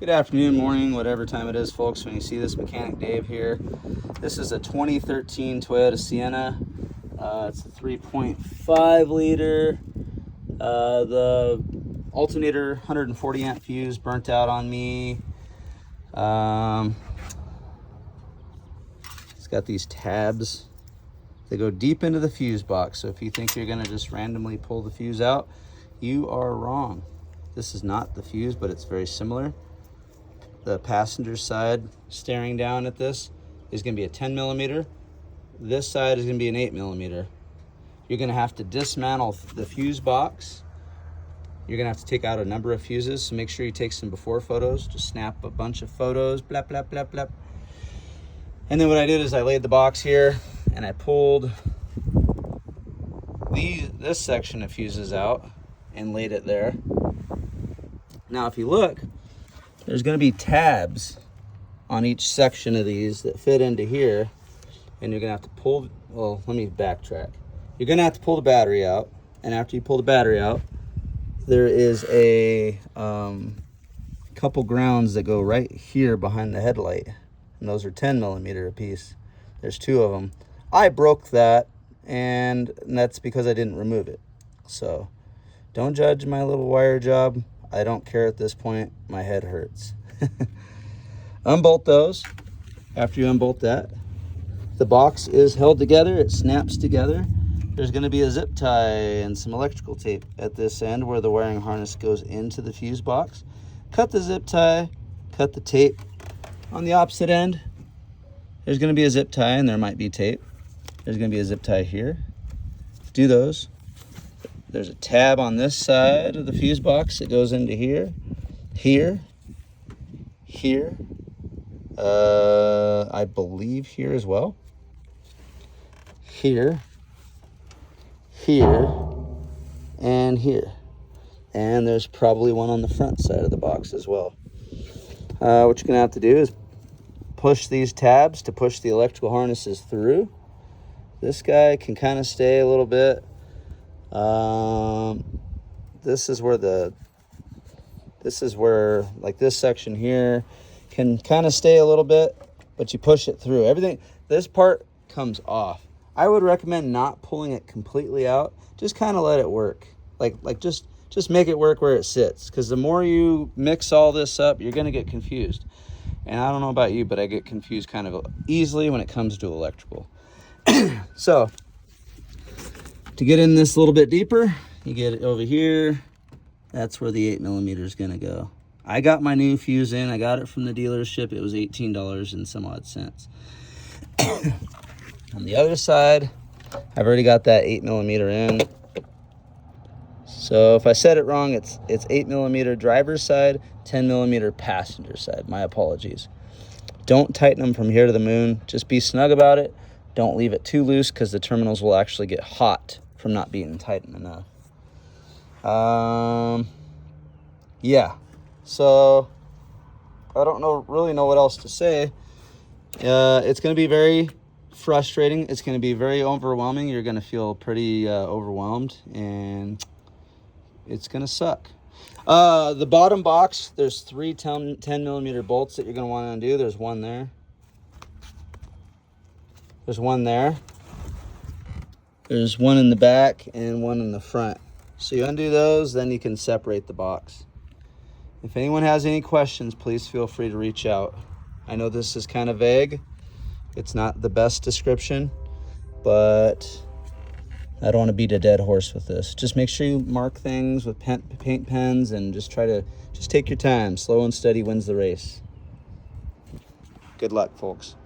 Good afternoon, morning, whatever time it is, folks, when you see this. Mechanic Dave here. This is a 2013 Toyota Sienna. It's a 3.5 liter. The alternator 140 amp fuse burnt out on me. It's got these tabs. They go deep into the fuse box, so if you think you're going to just randomly pull the fuse out, you are wrong. This is not the fuse, but it's very similar. The passenger side staring down at this is going to be a 10 millimeter. This side is going to be an 8 millimeter. You're going to have to dismantle the fuse box. You're going to have to take out a number of fuses, so make sure you take some before photos. Just snap a bunch of photos, blah, blah, blah, blah. And then what I did is I laid the box here and I pulled this section of fuses out and laid it there. Now, if you look, there's going to be tabs on each section of these that fit into here, and you're going to have to pull, well, let me backtrack. You're going to have to pull the battery out, and after you pull the battery out, there is a couple grounds that go right here behind the headlight, and those are 10 millimeter a piece. There's two of them. I broke that, and that's because I didn't remove it. So don't judge my little wire job. I don't care at this point. My head hurts. Unbolt those. After you unbolt that, the box is held together. It snaps together. There's going to be a zip tie and some electrical tape at this end where the wiring harness goes into the fuse box. Cut the zip tie, cut the tape. On the opposite end, there's going to be a zip tie and there might be tape. There's going to be a zip tie here. Do those. There's a tab on this side of the fuse box that goes into here, here, I believe here as well, here, and here. And there's probably one on the front side of the box as well. What you're gonna have to do is push these tabs to push the electrical harnesses through. This guy can kind of stay a little bit. This is where like this section here can kind of stay a little bit, but you push it through. Everything, this part comes off. I would recommend not pulling it completely out. Just kind of let it work. Like just make it work where it sits, because the more you mix all this up, you're going to get confused. And I don't know about you, but I get confused kind of easily when it comes to electrical. So to get in this a little bit deeper, you get it over here. That's where the 8 millimeter is going to go. I got my new fuse in. I got it from the dealership. It was $18 and some odd cents. On the other side, I've already got that 8 millimeter in. So if I said it wrong, it's 8 millimeter driver's side, 10 millimeter passenger side. My apologies. Don't tighten them from here to the moon. Just be snug about it. Don't leave it too loose, because the terminals will actually get hot from not being tightened enough. Yeah, so I don't really know what else to say. It's going to be very frustrating. It's going to be very overwhelming. You're going to feel pretty overwhelmed, and it's going to suck. The bottom box, there's 3 10 millimeter bolts that you're going to want to undo. There's one there. There's one there. There's one in the back and one in the front. So you undo those, then you can separate the box. If anyone has any questions, please feel free to reach out. I know this is kind of vague. It's not the best description, but I don't want to beat a dead horse with this. Just make sure you mark things with paint pens and just take your time. Slow and steady wins the race. Good luck, folks.